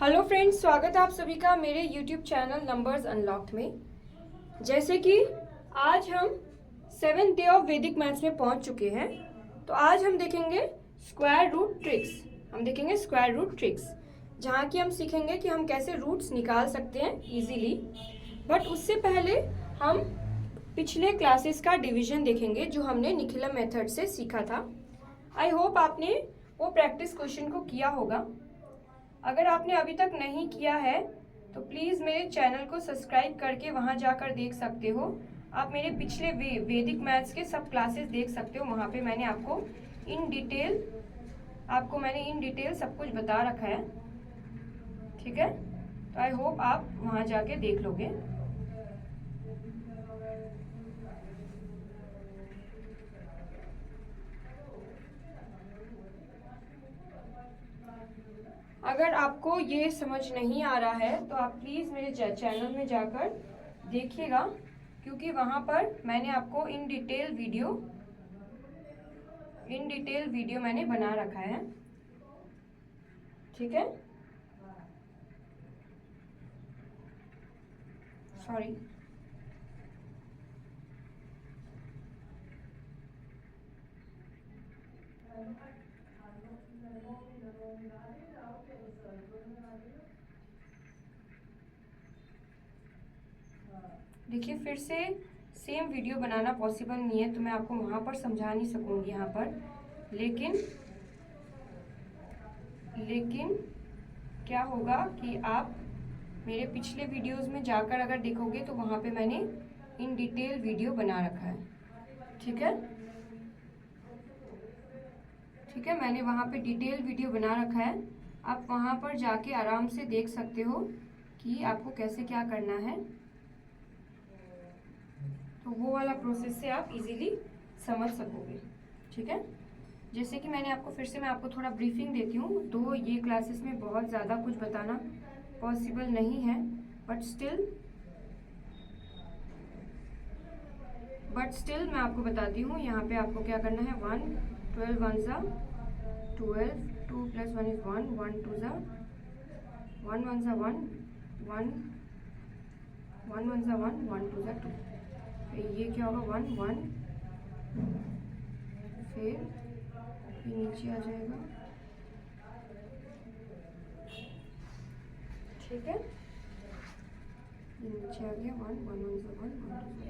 Hello friends, स्वागत है आप सभी का मेरे YouTube चैनल नंबर्स अनलॉक्ड में। जैसे कि आज हम 7th डे ऑफ वैदिक मैथ्स में पहुंच चुके हैं, तो आज हम देखेंगे स्क्वायर रूट ट्रिक्स। जहां कि हम सीखेंगे कि हम कैसे रूट्स निकाल सकते हैं इजीली। बट उससे पहले हम पिछले क्लासेस का डिवीजन देखेंगे जो हमने निखिला मेथड से सीखा था। आई होप आपने वो प्रैक्टिस क्वेश्चन को किया होगा। अगर आपने अभी तक नहीं किया है तो प्लीज़ मेरे चैनल को सब्सक्राइब करके वहाँ जाकर देख सकते हो। आप मेरे पिछले वैदिक मैथ्स के सब क्लासेस देख सकते हो। वहाँ पे मैंने आपको इन डिटेल सब कुछ बता रखा है। ठीक है, तो आई होप आप वहाँ जाके देख लोगे। अगर आपको ये समझ नहीं आ रहा है तो आप प्लीज़ मेरे चैनल में जाकर देखिएगा, क्योंकि वहाँ पर मैंने आपको इन डिटेल वीडियो मैंने बना रखा है। ठीक है, सॉरी। देखिए, फिर से सेम वीडियो बनाना पॉसिबल नहीं है, तो मैं आपको वहाँ पर समझा नहीं सकूँगी यहाँ पर। लेकिन क्या होगा कि आप मेरे पिछले वीडियोस में जाकर अगर देखोगे तो वहाँ पे मैंने इन डिटेल वीडियो बना रखा है। ठीक है, मैंने वहाँ पे डिटेल वीडियो बना रखा है। आप वहाँ पर जाके आराम से देख सकते हो कि आपको कैसे क्या करना है। तो वो वाला प्रोसेस से आप इजीली समझ सकोगे। ठीक है, जैसे कि मैं आपको थोड़ा ब्रीफिंग देती हूँ। तो ये क्लासेस में बहुत ज़्यादा कुछ बताना पॉसिबल नहीं है, बट स्टिल मैं आपको बताती हूँ। यहाँ पे आपको क्या करना है, 1 12 1 ज़ा 12, 2 + 1 = 1, 1 2 ज़ा 1 1 ज़ा 1 1 1 1 ज़ा 1 1 2 ज़ा 2। ये क्या होगा, 1 1, फिर ये नीचे आ जाएगा। ठीक है, ये नीचे आ गया 1 1 1 ज़ा 1 1 2 ज़ा 2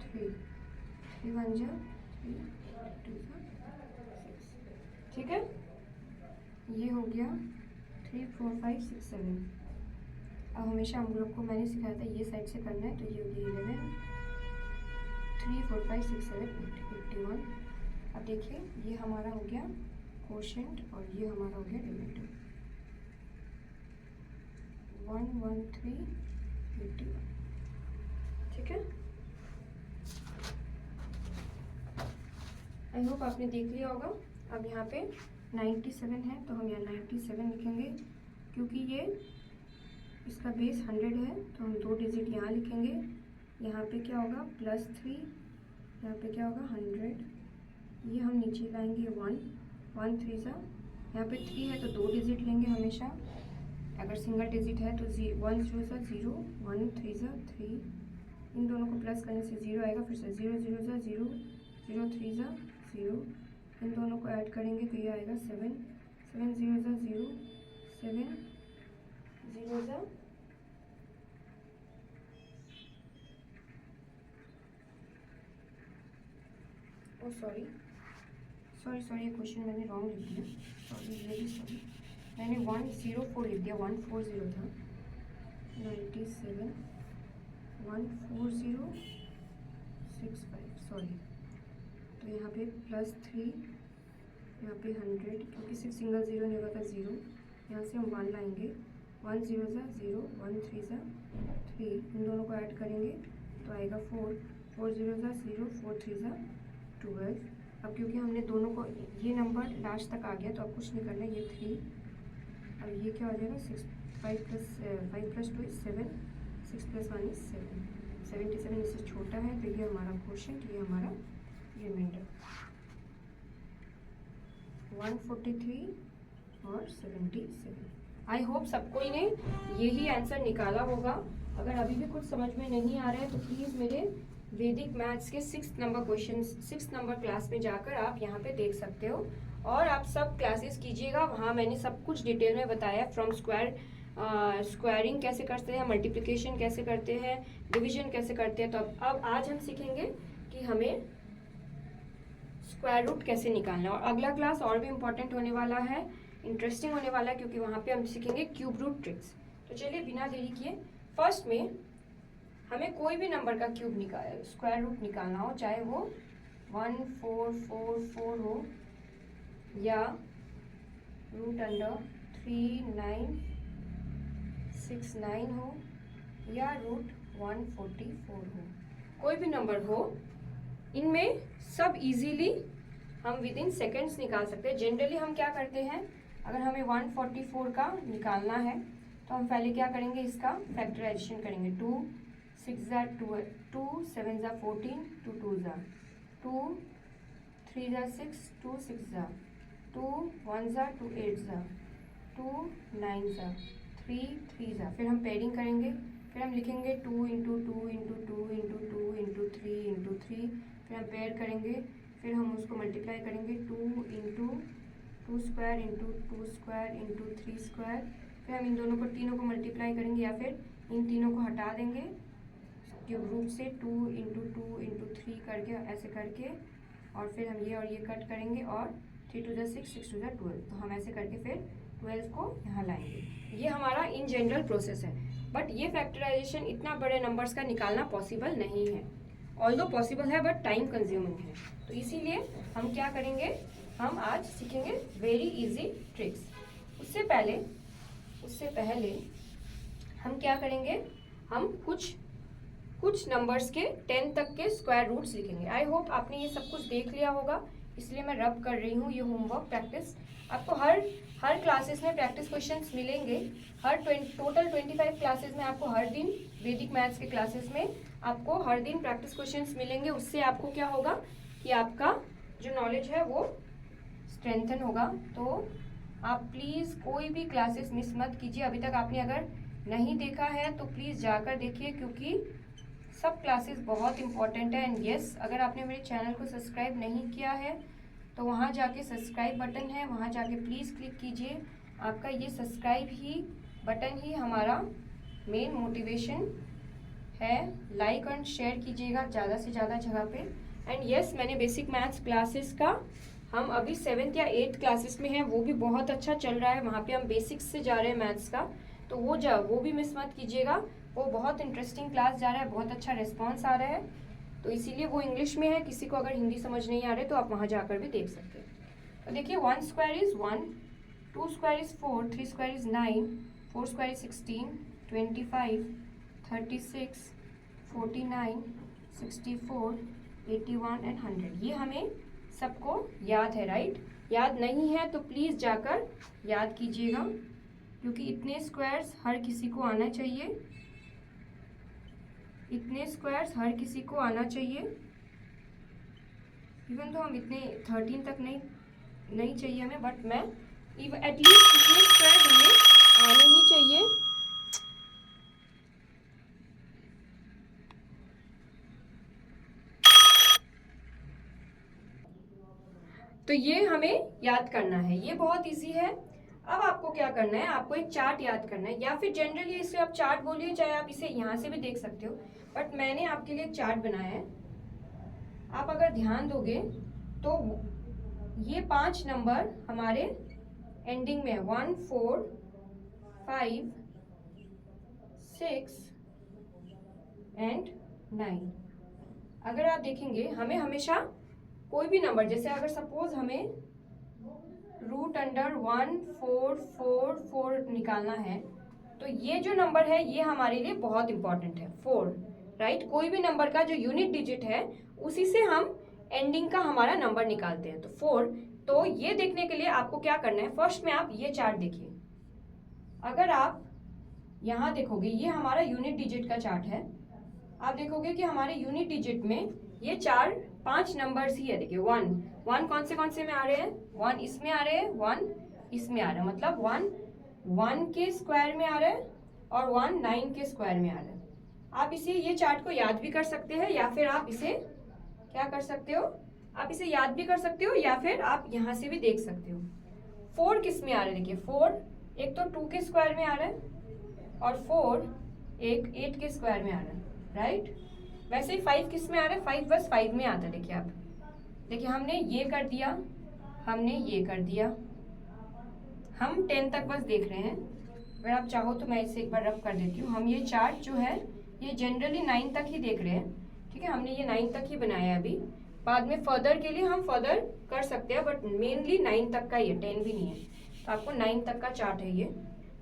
3 3 1 ज़ा 3 2 ज़ा 6। ठीक है, ये हो गया 3 4 5 6 7। अब हमेशा हम लोग को मैंने सिखाया था ये साइड से करना है, तो ये हो गया 11 3 4 5 6 7 8 51। अब देखिए, ये हमारा हो गया क्वोशिएंट और ये हमारा हो गया रिमाइंडर 1 1 3 81। ठीक है, आई होप आपने देख लिया होगा। अब यहाँ पे 97 है, तो हम यहाँ 97 लिखेंगे। क्योंकि ये इसका बेस 100 है, तो हम 2 डिजिट यहाँ लिखेंगे। यहाँ पे क्या होगा, +3, यहाँ पे क्या होगा 100। ये हम नीचे लाएंगे 1 1 3 सा, यहाँ पे 3 है तो 2 डिजिट लेंगे हमेशा। अगर सिंगल डिजिट है तो 1 0 सा 0 1 3 सा 3। इन दोनों को प्लस करने से 0 आएगा। फिर से 0 0 सा 0 0 3 सा 0। इन दोनों को ऐड करेंगे तो ये आएगा 7 7 0 सा 0 7 0 सा सॉरी, ये क्वेश्चन मैंने रॉन्ग लिख दिया। सॉरी, मैंने 104 लिख दिया, 140 था। 97 14065, सॉरी। तो यहाँ पे +3, यहाँ पे 100, क्योंकि सिर्फ सिंगल 0 नहीं होगा था 0। यहाँ से हम 1 लाएंगे, 1 0 सा 0 1 3 सा 3। इन दोनों को ऐड करेंगे तो आएगा 4 4 0 सा 0 4 3 सा 12। अब क्योंकि हमने दोनों को, ये नंबर लास्ट तक आ गया तो अब कुछ नहीं करना, ये 3। अब ये क्या हो जाएगा, 6 5 + 2 = 7 6 + 1 = 7 77। इससे छोटा है तो ये हमारा क्वोशिएंट, ये हमारा रिमाइंडर 143 और 77। आई होप सबको ने यही आंसर निकाला होगा। अगर अभी भी कुछ समझ में नहीं आ रहा है तो प्लीज़ मेरे वैदिक मैथ्स के 6 नंबर क्वेश्चन 6 नंबर क्लास में जाकर आप यहाँ पे देख सकते हो, और आप सब क्लासेस कीजिएगा। वहाँ मैंने सब कुछ डिटेल में बताया, फ्रॉम स्क्वायरिंग कैसे करते हैं, मल्टीप्लिकेशन कैसे करते हैं, डिवीजन कैसे करते हैं। तो अब आज हम सीखेंगे कि हमें स्क्वायर रूट कैसे निकालना है। और अगला क्लास और भी इम्पोर्टेंट होने वाला है, इंटरेस्टिंग होने वाला है, क्योंकि वहाँ पे हम सीखेंगे क्यूब रूट ट्रिक्स। तो चलिए बिना देरी किए फर्स्ट में हमें कोई भी नंबर का क्यूब स्क्वायर रूट निकालना हो, चाहे वो 1444 हो या √3969 हो या √144 हो, कोई भी नंबर हो, इनमें सब इजीली हम विद इन सेकेंड्स निकाल सकते हैं। जनरली हम क्या करते हैं, अगर हमें 144 का निकालना है तो हम पहले क्या करेंगे, इसका फैक्टराइजेशन करेंगे। 2 6 ज़ा 12, 2 7 ज़ा 14, 2 2 ज़ा 2, 3 ज़ा 6, 2 6 ज़ा 2, 1 ज़ा 2 8 ज़ा 2 9 ज़ा 3 3 ज़ा। फिर हम पेयरिंग करेंगे, फिर हम लिखेंगे 2 into 2 into 2 into 2 into 3 into 3। फिर हम पेयर करेंगे, फिर हम उसको मल्टीप्लाई करेंगे 2 into 2 square into 2 square into 3 square. फिर हम इन दोनों को तीनों को मल्टीप्लाई करेंगे या फिर इन तीनों को हटा देंगे क्यूब रूट से, 2 इंटू 2 इंटू 3 करके ऐसे करके, और फिर हम ये और ये कट करेंगे, और 3 2 ज़ा 6 6 2 ज़ा 12। तो हम ऐसे करके फिर 12 को यहाँ लाएंगे। ये हमारा इन जनरल प्रोसेस है, बट ये फैक्टराइजेशन इतना बड़े नंबर्स का निकालना पॉसिबल नहीं है। ऑल्दो पॉसिबल है बट टाइम कंज्यूमिंग है, तो इसीलिए हम क्या करेंगे, हम आज सीखेंगे वेरी इजी ट्रिक्स। उससे पहले हम क्या करेंगे, हम कुछ नंबर्स के 10 तक के स्क्वायर रूट्स लिखेंगे। आई होप आपने ये सब कुछ देख लिया होगा, इसलिए मैं रब कर रही हूँ। ये होमवर्क प्रैक्टिस आपको हर क्लासेस में प्रैक्टिस क्वेश्चंस मिलेंगे। टोटल 25 क्लासेस में आपको हर दिन वैदिक मैथ्स के क्लासेस में आपको हर दिन प्रैक्टिस क्वेश्चंस मिलेंगे। उससे आपको क्या होगा कि आपका जो नॉलेज है वो स्ट्रेंथन होगा। तो आप प्लीज़ कोई भी क्लासेस मिस मत कीजिए। अभी तक आपने अगर नहीं देखा है तो प्लीज़ जाकर देखिए, क्योंकि सब क्लासेस बहुत इंपॉर्टेंट है। एंड यस, अगर आपने मेरे चैनल को सब्सक्राइब नहीं किया है तो वहाँ जाके सब्सक्राइब बटन है, वहाँ जाके प्लीज़ क्लिक कीजिए। आपका ये सब्सक्राइब ही बटन ही हमारा मेन मोटिवेशन है। लाइक एंड शेयर कीजिएगा ज़्यादा से ज़्यादा जगह पे। एंड यस, मैंने बेसिक मैथ्स क्लासेस का, हम अभी 7th या 8th क्लासेस में हैं, वो भी बहुत अच्छा चल रहा है। वहाँ पे हम बेसिक्स से जा रहे हैं मैथ्स का, तो वो भी मिस मत कीजिएगा। वो बहुत इंटरेस्टिंग क्लास जा रहा है, बहुत अच्छा रिस्पॉन्स आ रहा है, तो इसीलिए वो इंग्लिश में है। किसी को अगर हिंदी समझ नहीं आ रहे तो आप वहाँ जाकर भी देख सकते हैं। तो देखिए, 1 square is 1, 2 square is 4, 3 square is 9, 4 square is 16, 25, 36, 49, 64, 81 and 100। ये हमें सबको याद है, राइट? याद नहीं है तो प्लीज़ जाकर याद कीजिएगा, क्योंकि इतने स्क्वायर्स हर किसी को आना चाहिए। इतने स्क्वायर्स हर किसी को आना चाहिए। इवन तो हम इतने 13 तक नहीं चाहिए हमें, बट मैं एटलीस्ट इतने स्क्वायर्स हमें आने ही चाहिए। तो ये हमें याद करना है, ये बहुत इजी है। अब आपको क्या करना है, आपको एक चार्ट याद करना है, या फिर जनरली इसे आप चार्ट बोलिए, चाहे आप इसे यहाँ से भी देख सकते हो, बट मैंने आपके लिए एक चार्ट बनाया है। आप अगर ध्यान दोगे तो ये 5 नंबर हमारे एंडिंग में है, 1 4 5 6 एंड 9। अगर आप देखेंगे, हमें हमेशा कोई भी नंबर, जैसे अगर सपोज हमें √1444 निकालना है, तो ये जो नंबर है ये हमारे लिए बहुत इंपॉर्टेंट है, 4, राइट? कोई भी नंबर का जो यूनिट डिजिट है उसी से हम एंडिंग का हमारा नंबर निकालते हैं, तो 4। तो ये देखने के लिए आपको क्या करना है, फर्स्ट में आप ये चार्ट देखिए। अगर आप यहाँ देखोगे, ये हमारा यूनिट डिजिट का चार्ट है। आप देखोगे कि हमारे यूनिट डिजिट में ये 5 नंबर्स ही है। देखिए, 1 कौन से में आ रहे हैं, 1 इसमें आ रहे हैं, 1 इसमें आ रहा है, मतलब 1 1 के स्क्वायर में आ रहा है और 1 9 के स्क्वायर में आ रहा है। आप इसे ये चार्ट को याद भी कर सकते हैं या फिर आप इसे क्या कर सकते हो, आप इसे याद भी कर सकते हो या फिर आप यहाँ से भी देख सकते हो। 4 किस में आ रहा है, देखिए 4 एक तो 2 के स्क्वायर में आ रहा है और 4 एक 8 के स्क्वायर में आ रहा है, राइट। वैसे ही 5 किस में आ रहा है, 5 बस 5 में आता है। देखिए आप, देखिए हमने ये कर दिया, हमने ये कर दिया, हम 10 तक बस देख रहे हैं। अगर आप चाहो तो मैं इसे एक बार रब कर देती हूँ। हम ये चार्ट जो है ये जनरली 9 तक ही देख रहे हैं, ठीक है। हमने ये 9 तक ही बनाया है अभी, बाद में फर्दर के लिए हम फर्दर कर सकते हैं, बट मेनली 9 तक का, ये 10 भी नहीं है, तो आपको 9 तक का चार्ट है ये,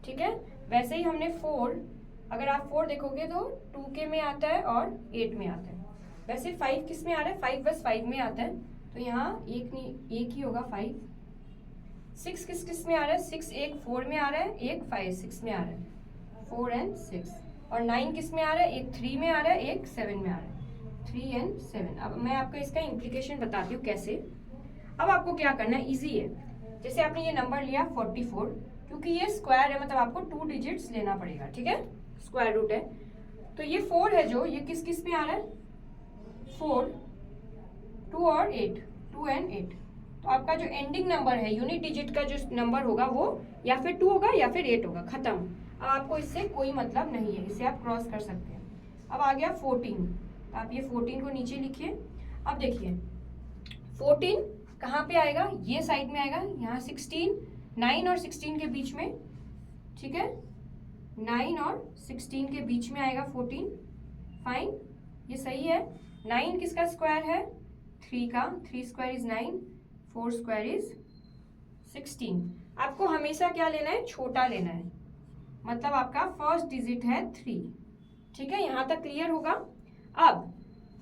ठीक है। वैसे ही हमने 4, अगर आप 4 देखोगे तो 2 के में आता है और 8 में आता है। वैसे 5 किस में आ रहा है, 5 बस 5 में आता है, तो यहाँ एक ही होगा 5। 6 किस में आ रहा है, 6 एक 4 में आ रहा है, एक 5 6 में आ रहा है, 4 and 6। और 9 किस में आ रहा है, एक 3 में आ रहा है, एक 7 में आ रहा है, 3 and 7। अब मैं आपको इसका इम्प्लीकेशन बताती हूँ कैसे। अब आपको क्या करना है, इजी है। जैसे आपने ये नंबर लिया 44, क्योंकि ये स्क्वायर है मतलब आपको 2 डिजिट्स लेना पड़ेगा, ठीक है, स्क्वायर रूट है। तो ये 4 है जो, ये किस में आ रहा है, 4, 2 और 8, 2 and 8। तो आपका जो एंडिंग नंबर है, यूनिट डिजिट का जो नंबर होगा वो या फिर 2 होगा या फिर 8 होगा, खत्म। अब आपको इससे कोई मतलब नहीं है, इसे आप क्रॉस कर सकते हैं। अब आ गया 14, तो आप ये 14 को नीचे लिखिए। अब देखिए 14 कहाँ पे आएगा, ये साइड में आएगा, यहाँ 16, 9 और 16 के बीच में, ठीक है, 9 और 16 के बीच में आएगा 14, फाइन, ये सही है। 9 किसका स्क्वायर है, 3 का, 3 स्क्वायर इज 9, 4 स्क्वायर इज 16। आपको हमेशा क्या लेना है, छोटा लेना है, मतलब आपका फर्स्ट डिजिट है 3, ठीक है, यहाँ तक क्लियर होगा। अब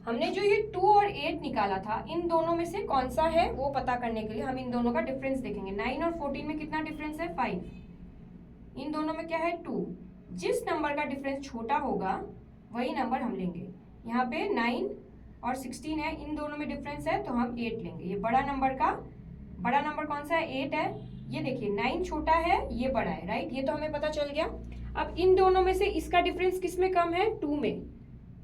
हमने जो ये 2 और 8 निकाला था, इन दोनों में से कौन सा है वो पता करने के लिए हम इन दोनों का डिफरेंस देखेंगे। 9 और 14 में कितना डिफरेंस है, 5, इन दोनों में क्या है, 2। जिस नंबर का डिफरेंस छोटा होगा वही नंबर हम लेंगे। यहाँ पे 9 और 16 है, इन दोनों में डिफरेंस है तो हम 8 लेंगे। ये बड़ा नंबर कौन सा है, 8 है। ये देखिए 9 छोटा है, ये बड़ा है, राइट, ये तो हमें पता चल गया। अब इन दोनों में से इसका डिफरेंस किस में कम है, 2 में।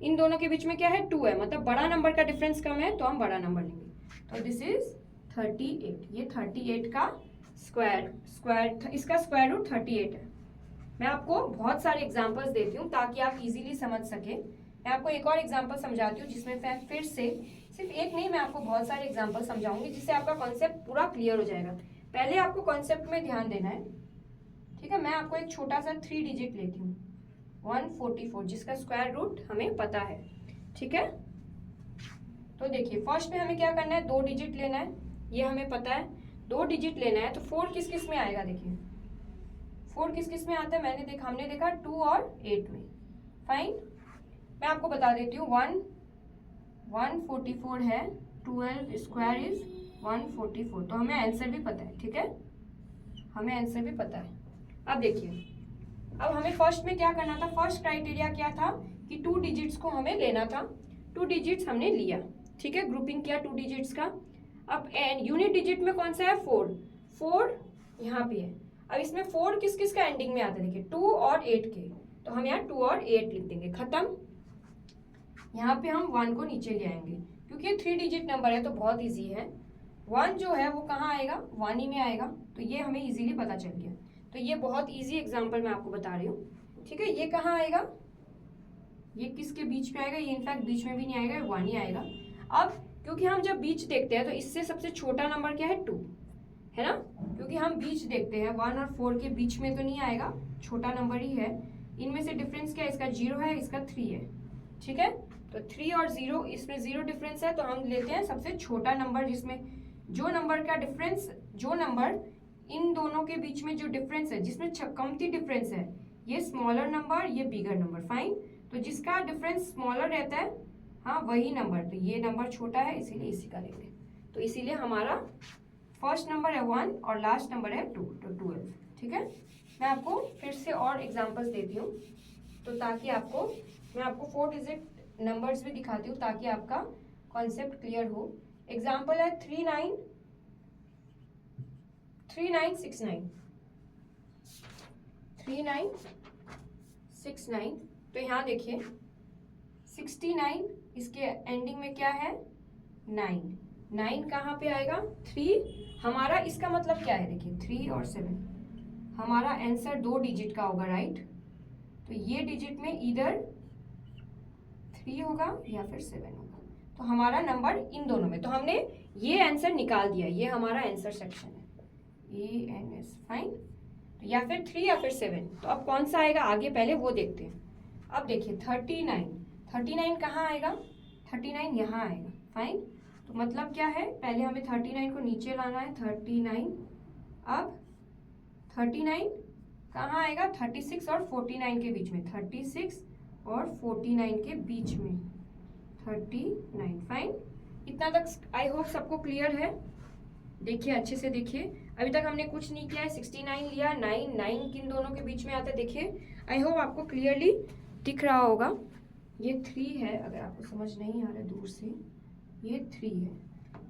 इन दोनों के बीच में क्या है, 2 है, मतलब बड़ा नंबर का डिफरेंस कम है तो हम बड़ा नंबर लेंगे। तो दिस इज 38, ये 38 का स्क्वायर इसका स्क्वायर रूट 38 है। मैं आपको बहुत सारे एग्जाम्पल्स देती हूँ ताकि आप इजीली समझ सके। मैं आपको एक और एग्जाम्पल समझाती हूँ जिसमें मैं फिर से सिर्फ एक नहीं, मैं आपको बहुत सारे एग्जाम्पल समझाऊंगी जिससे आपका कॉन्सेप्ट पूरा क्लियर हो जाएगा। पहले आपको कॉन्सेप्ट में ध्यान देना है, ठीक है। मैं आपको एक छोटा सा 3 डिजिट लेती हूँ, 144, जिसका स्क्वायर रूट हमें पता है, ठीक है। तो देखिए फर्स्ट में हमें क्या करना है, 2 डिजिट लेना है, ये हमें पता है, 2 डिजिट लेना है। तो 4 किस में आएगा, देखिए 4 किस में आता है, हमने देखा 2 और 8 में, फाइन। मैं आपको बता देती हूँ, 144 है, 12 स्क्वायर इज 144, तो हमें आंसर भी पता है, ठीक है, हमें आंसर भी पता है। अब देखिए, अब हमें फर्स्ट में क्या करना था, फर्स्ट क्राइटेरिया क्या था कि 2 डिजिट्स को हमें लेना था, 2 डिजिट्स हमने लिया, ठीक है, ग्रुपिंग किया 2 डिजिट्स का। अब यूनिट डिजिट में कौन सा है, 4 यहाँ पे है। अब इसमें 4 किस का एंडिंग में आता है, देखिए 2 और 8 के, तो हम यहाँ 2 और 8 लिख देंगे, खत्म। यहाँ पे हम 1 को नीचे ले आएंगे क्योंकि ये 3 डिजिट नंबर है तो बहुत इजी है। 1 जो है वो कहाँ आएगा, 1 ही में आएगा, तो ये हमें इजीली पता चल गया। तो ये बहुत इजी एग्जांपल मैं आपको बता रही हूँ, ठीक है। ये कहाँ आएगा, ये किसके बीच में आएगा, ये इनफैक्ट बीच में भी नहीं आएगा, 1 ही आएगा। अब क्योंकि हम जब बीच देखते हैं तो इससे सबसे छोटा नंबर क्या है, 2 है ना, क्योंकि हम बीच देखते हैं 1 और 4 के बीच में तो नहीं आएगा, छोटा नंबर ही है। इनमें से डिफरेंस क्या है, इसका 0 है, इसका 3 है, ठीक है। तो 3 और 0, इसमें 0 डिफरेंस है, तो हम लेते हैं सबसे छोटा नंबर, जिसमें जो नंबर का डिफरेंस, जो नंबर इन दोनों के बीच में जो डिफरेंस है, जिसमें कमती डिफरेंस है, ये स्मॉलर नंबर, ये बिगर नंबर, फाइन। तो जिसका डिफरेंस स्मॉलर रहता है, हाँ वही नंबर, तो ये नंबर छोटा है इसीलिए इसी का लेंगे। तो इसीलिए हमारा फर्स्ट नंबर है 1 और लास्ट नंबर है 2, तो 12, ठीक है। मैं आपको फिर से और एग्जांपल्स देती हूँ, तो ताकि आपको, मैं आपको 4 डिजिट नंबर्स भी दिखाती हूँ ताकि आपका कॉन्सेप्ट क्लियर हो। एग्जाम्पल है 3969, 3969। तो यहाँ देखिए 69, इसके एंडिंग में क्या है 9, 9 कहाँ पे आएगा 3। हमारा इसका मतलब क्या है देखिए 3 और 7, हमारा आंसर 2 डिजिट का होगा, राइट। तो ये डिजिट में इधर 3 होगा या फिर 7 होगा, तो हमारा नंबर इन दोनों में, तो हमने ये आंसर निकाल दिया, ये हमारा आंसर सेक्शन है ANS, फाइन। तो या फिर 3 या फिर 7, तो अब कौन सा आएगा आगे पहले वो देखते हैं। अब देखिए 39 कहाँ आएगा, 39 यहाँ आएगा, फाइन। तो मतलब क्या है, पहले हमें 39 को नीचे लाना है, 39। अब 39 कहाँ आएगा, 36 और 49 के बीच में, 36 और 49 के बीच में 39, फाइन। इतना तक आई होप सबको क्लियर है। देखिए अच्छे से देखिए, अभी तक हमने कुछ नहीं किया है, 69 लिया, 9 किन दोनों के बीच में आता है, देखिए आई होप आपको क्लियरली दिख रहा होगा। ये 3 है, अगर आपको समझ नहीं आ रहा है दूर से, ये 3 है,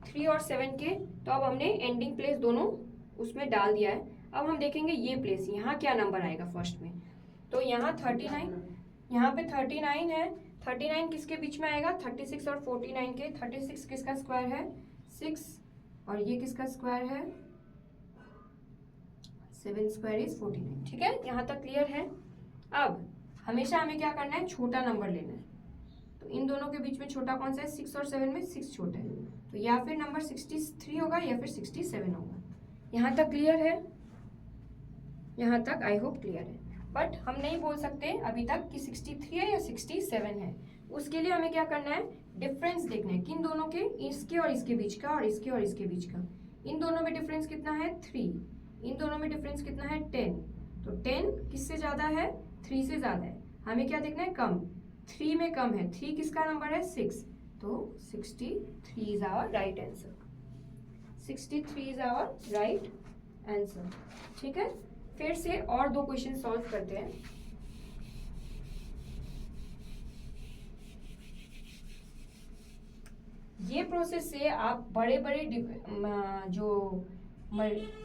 3 और 7 के, तो अब हमने एंडिंग प्लेस दोनों उसमें डाल दिया है। अब हम देखेंगे ये प्लेस, यहाँ क्या नंबर आएगा फर्स्ट में। तो यहाँ 39, यहाँ पे 39 है, 39 किसके बीच में आएगा, 36 और 49 के। 36 किसका स्क्वायर है 6, और ये किसका स्क्वायर है 7 स्क्वायर इज 49, ठीक है, यहाँ तक क्लियर है। अब हमेशा हमें क्या करना है, छोटा नंबर लेना है। तो इन दोनों के बीच में छोटा कौन सा है, 6 और 7 में 6 छोटा है, तो या फिर नंबर 63 होगा या फिर 67 होगा। यहाँ तक क्लियर है, यहाँ तक आई होप क्लियर है। बट हम नहीं बोल सकते अभी तक कि 63 है या 67 है। उसके लिए हमें क्या करना है, डिफरेंस देखना है किन दोनों के, इसके और इसके बीच का, और इसके और इसके बीच का। इन दोनों में डिफरेंस कितना है 3, इन दोनों में डिफरेंस कितना है 10। तो 10 किससे ज्यादा है, 3 से ज्यादा है। हमें क्या देखना है, कम, 3 में कम है। 3 किसका नंबर है 6, तो 63 is our right answer, 63 is our right answer, ठीक है। फिर से और 2 क्वेश्चन सॉल्व करते हैं। ये प्रोसेस से आप बड़े बड़े जो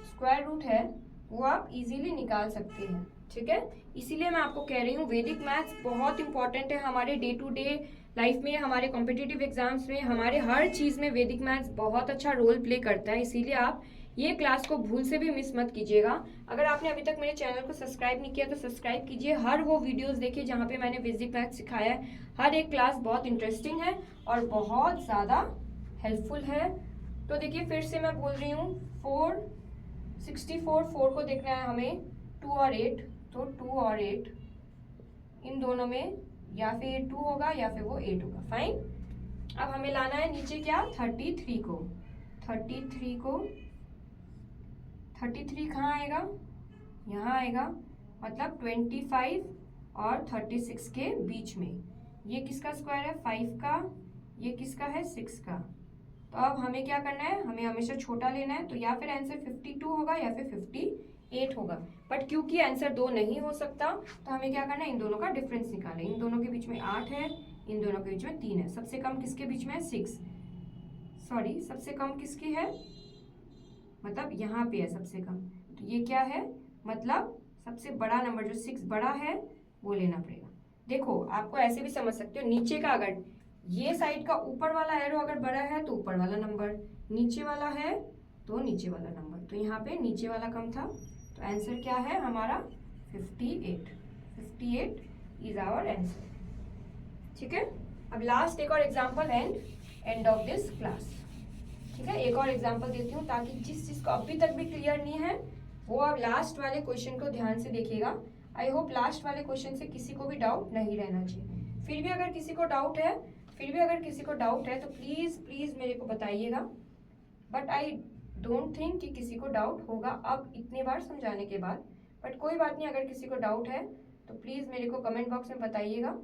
स्क्वायर रूट है वो आप इजीली निकाल सकते हैं, ठीक है। इसीलिए मैं आपको कह रही हूँ वैदिक मैथ्स बहुत इंपॉर्टेंट है हमारे डे टू डे लाइफ में, हमारे कॉम्पिटिटिव एग्जाम्स में, हमारे हर चीज़ में वैदिक मैथ्स बहुत अच्छा रोल प्ले करता है। इसीलिए आप ये क्लास को भूल से भी मिस मत कीजिएगा। अगर आपने अभी तक मेरे चैनल को सब्सक्राइब नहीं किया तो सब्सक्राइब कीजिए, हर वो वीडियोस देखिए जहाँ पे मैंने वैदिक मैथ्स सिखाया है। हर एक क्लास बहुत इंटरेस्टिंग है और बहुत ज़्यादा हेल्पफुल है। तो देखिए फिर से मैं बोल रही हूँ 4 को देखना है हमें 2 और 8, तो 2 और 8 इन दोनों में या फिर 2 होगा या फिर वो 8 होगा, फाइन। अब हमें लाना है नीचे क्या 33 को, 33 कहाँ आएगा, यहाँ आएगा, मतलब 25 और 36 के बीच में। ये किसका स्क्वायर है 5 का, ये किसका है 6 का। तो अब हमें क्या करना है, हमें हमेशा छोटा लेना है। तो या फिर आंसर 52 होगा या फिर 58 होगा। बट क्योंकि आंसर 2 नहीं हो सकता तो हमें क्या करना है, इन दोनों का डिफरेंस निकालें। इन दोनों के बीच में 8 है, इन दोनों के बीच में 3 है। सबसे कम किसके बीच में है 6, सॉरी सबसे कम किसकी है, मतलब यहाँ पे है सबसे कम। तो ये क्या है, मतलब सबसे बड़ा नंबर जो 6 बड़ा है वो लेना पड़ेगा। देखो आपको ऐसे भी समझ सकते हो, नीचे का अगर ये साइड का ऊपर वाला एरो अगर बड़ा है तो ऊपर वाला नंबर, नीचे वाला है तो नीचे वाला नंबर। तो यहाँ पे नीचे वाला कम था, तो आंसर क्या है हमारा 58 इज आवर आंसर, ठीक है। अब लास्ट एक और example end of this class, ठीक है। एक और एग्जाम्पल देती हूँ ताकि जिस चीज़ को अभी तक भी क्लियर नहीं है वो अब लास्ट वाले क्वेश्चन को ध्यान से देखिएगा। आई होप लास्ट वाले क्वेश्चन से किसी को भी डाउट नहीं रहना चाहिए। फिर भी अगर किसी को डाउट है तो प्लीज़ मेरे को बताइएगा। बट आई डोंट थिंक कि किसी को डाउट होगा अब इतने बार समझाने के बाद। बट कोई बात नहीं, अगर किसी को डाउट है तो प्लीज़ मेरे को कमेंट बॉक्स में बताइएगा,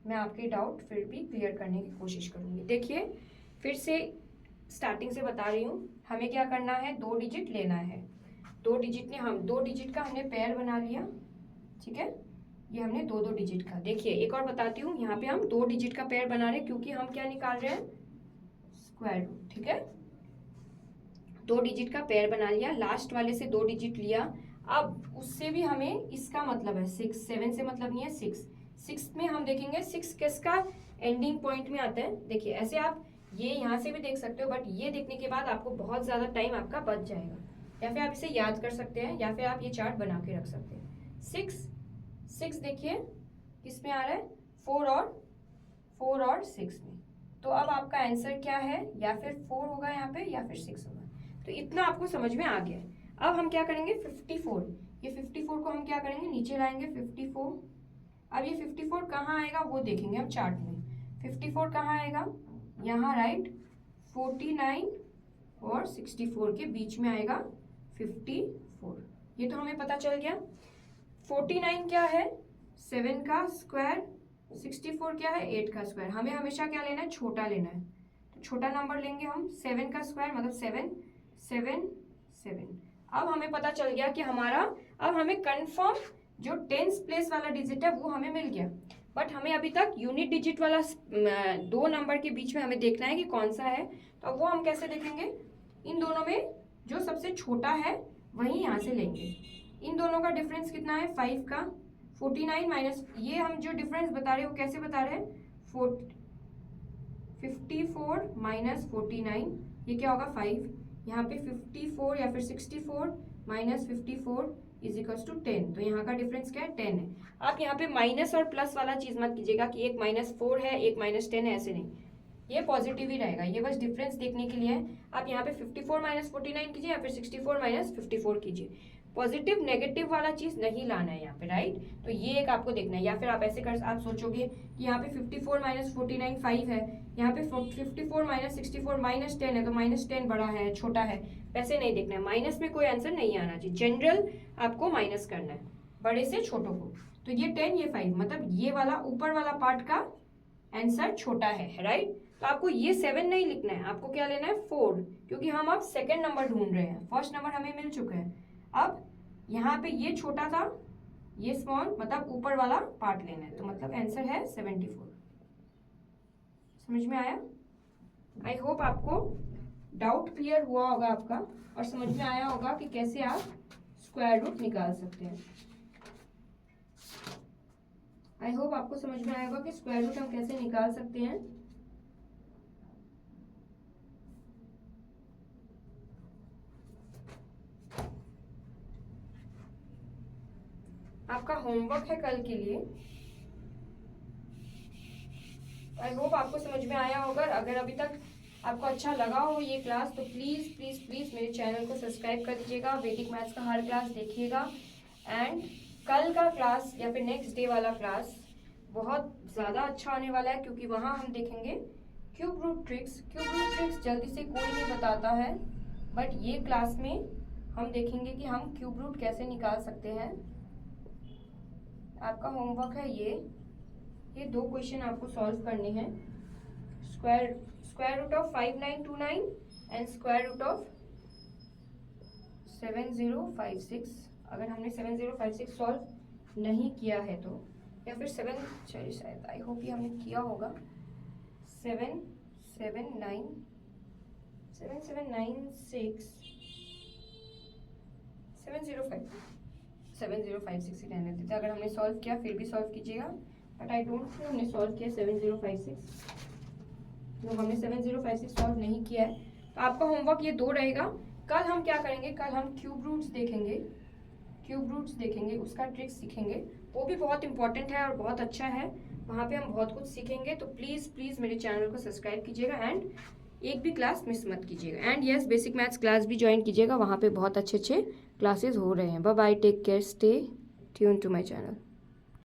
मैं आपके डाउट फिर भी क्लियर करने की कोशिश करूँगी। देखिए फिर से स्टार्टिंग से बता रही हूँ, हमें क्या करना है 2 डिजिट लेना है। 2 डिजिट का हमने पेयर बना लिया, ठीक है। ये हमने 2 डिजिट का, देखिए एक और बताती हूँ, यहाँ पे हम 2 डिजिट का पेयर बना रहे हैं क्योंकि हम क्या निकाल रहे हैं स्क्वायर रूट, ठीक है। 2 डिजिट का पेयर बना लिया, लास्ट वाले से 2 डिजिट लिया। अब उससे भी हमें इसका मतलब है 6, 7 से मतलब नहीं है 6 में हम देखेंगे 6 किसका एंडिंग पॉइंट में आता है। देखिए ऐसे आप ये यहाँ से भी देख सकते हो, बट ये देखने के बाद आपको बहुत ज़्यादा टाइम आपका बच जाएगा, या फिर आप इसे याद कर सकते हैं, या फिर आप ये चार्ट बना के रख सकते हैं। 6 देखिए किस में आ रहा है, 4 और 6 में। तो अब आपका आंसर क्या है, या फिर 4 होगा यहाँ पे या फिर 6 होगा। तो इतना आपको समझ में आ गया है। अब हम क्या करेंगे 54, ये 54 को हम क्या करेंगे नीचे लाएंगे 54। अब ये 54 कहाँ आएगा वो देखेंगे हम चार्ट में। 54 कहाँ आएगा, यहाँ राइट 49 और 64 के बीच में आएगा 54। ये तो हमें पता चल गया। 49 क्या है 7 का स्क्वायर, 64 क्या है 8 का स्क्वायर। हमें हमेशा क्या लेना है, छोटा लेना है, तो छोटा नंबर लेंगे हम। 7 का स्क्वायर मतलब 7 7 7। अब हमें पता चल गया कि हमारा, अब हमें कंफर्म जो 10th प्लेस वाला डिजिट है वो हमें मिल गया, बट हमें अभी तक यूनिट डिजिट वाला 2 नंबर के बीच में हमें देखना है कि कौन सा है। तो वो हम कैसे देखेंगे, इन दोनों में जो सबसे छोटा है वही यहाँ से लेंगे। इन दोनों का डिफरेंस कितना है 5 का, 49 माइनस, ये हम जो डिफरेंस बता रहे हैं वो कैसे बता रहे हैं 54 माइनस 49, ये क्या होगा 5। यहाँ पे 54 या फिर 64 माइनस 54 इज इक्वल्स टू 10। तो यहाँ का डिफरेंस क्या है 10 है। आप यहाँ पे माइनस और प्लस वाला चीज मत कीजिएगा कि एक -4 है एक -10 है, ऐसे नहीं, ये पॉजिटिव ही रहेगा। ये बस डिफरेंस देखने के लिए है। आप यहाँ पे 54 माइनस 49 कीजिए या फिर 64 माइनस 54 कीजिए। पॉजिटिव नेगेटिव वाला चीज नहीं लाना है यहाँ पे, राइट। तो ये एक आपको देखना है। या फिर आप ऐसे कर, आप सोचोगे कि यहाँ पे 54 माइनस 49 5 है, यहाँ पे 54 माइनस 64 -10 है, तो -10 बड़ा है छोटा है, वैसे नहीं देखना है। माइनस में कोई आंसर नहीं आना चाहिए, जनरल आपको माइनस करना है बड़े से छोटों को। तो ये 10 ये 5, मतलब ये वाला ऊपर वाला पार्ट का आंसर छोटा है, राइट। तो आपको ये 7 नहीं लिखना है, आपको क्या लेना है 4, क्योंकि हम अब सेकेंड नंबर ढूंढ रहे हैं, फर्स्ट नंबर हमें मिल चुका है। अब यहाँ पे ये छोटा था, ये स्मॉल, मतलब ऊपर वाला पार्ट लेना है, तो मतलब आंसर है 74। समझ में आया? आई होप आपको डाउट क्लियर हुआ होगा आपका, और समझ में आया होगा कि कैसे आप स्क्वायर रूट निकाल सकते हैं। आई होप आपको समझ में आया होगा कि स्क्वायर रूट हम कैसे निकाल सकते हैं। आपका होमवर्क है कल के लिए। आई होप आपको समझ में आया होगा। अगर अभी तक आपको अच्छा लगा हो ये क्लास, तो प्लीज़ प्लीज़ प्लीज़ मेरे चैनल को सब्सक्राइब कर दीजिएगा, वैदिक मैथ्स का हर क्लास देखिएगा। एंड कल का क्लास या फिर नेक्स्ट डे वाला क्लास बहुत ज़्यादा अच्छा होने वाला है, क्योंकि वहाँ हम देखेंगे cube root tricks. Cube root tricks जल्दी से कोई नहीं बताता है, बट ये क्लास में हम देखेंगे कि हम क्यूब रूट कैसे निकाल सकते हैं। आपका होमवर्क है ये 2 क्वेश्चन आपको सॉल्व करने हैं। Square root of 5929 and square root of 7056। अगर हमने 7056 सॉल्व नहीं किया है तो, या फिर चलिए शायद, आई होप ये हमने किया होगा। 7796 7056 ही रहने देते। अगर हमने सॉल्व किया फिर भी सॉल्व कीजिएगा, बट आई डोंट थिंक हमने सॉल्व किया 7056। तो हमने 7056 सॉल्व नहीं किया है, तो आपका होमवर्क ये 2 रहेगा। कल हम क्या करेंगे, कल हम क्यूब रूट्स देखेंगे, उसका ट्रिक्स सीखेंगे। वो भी बहुत इंपॉर्टेंट है और बहुत अच्छा है, वहाँ पे हम बहुत कुछ सीखेंगे। तो प्लीज़ प्लीज़ मेरे चैनल को सब्सक्राइब कीजिएगा एंड एक भी क्लास मिस मत कीजिएगा। And yes, basic maths class भी ज्वाइन कीजिएगा, वहाँ पे बहुत अच्छे क्लासेस हो रहे हैं। Bye bye, take care, stay tune to my channel.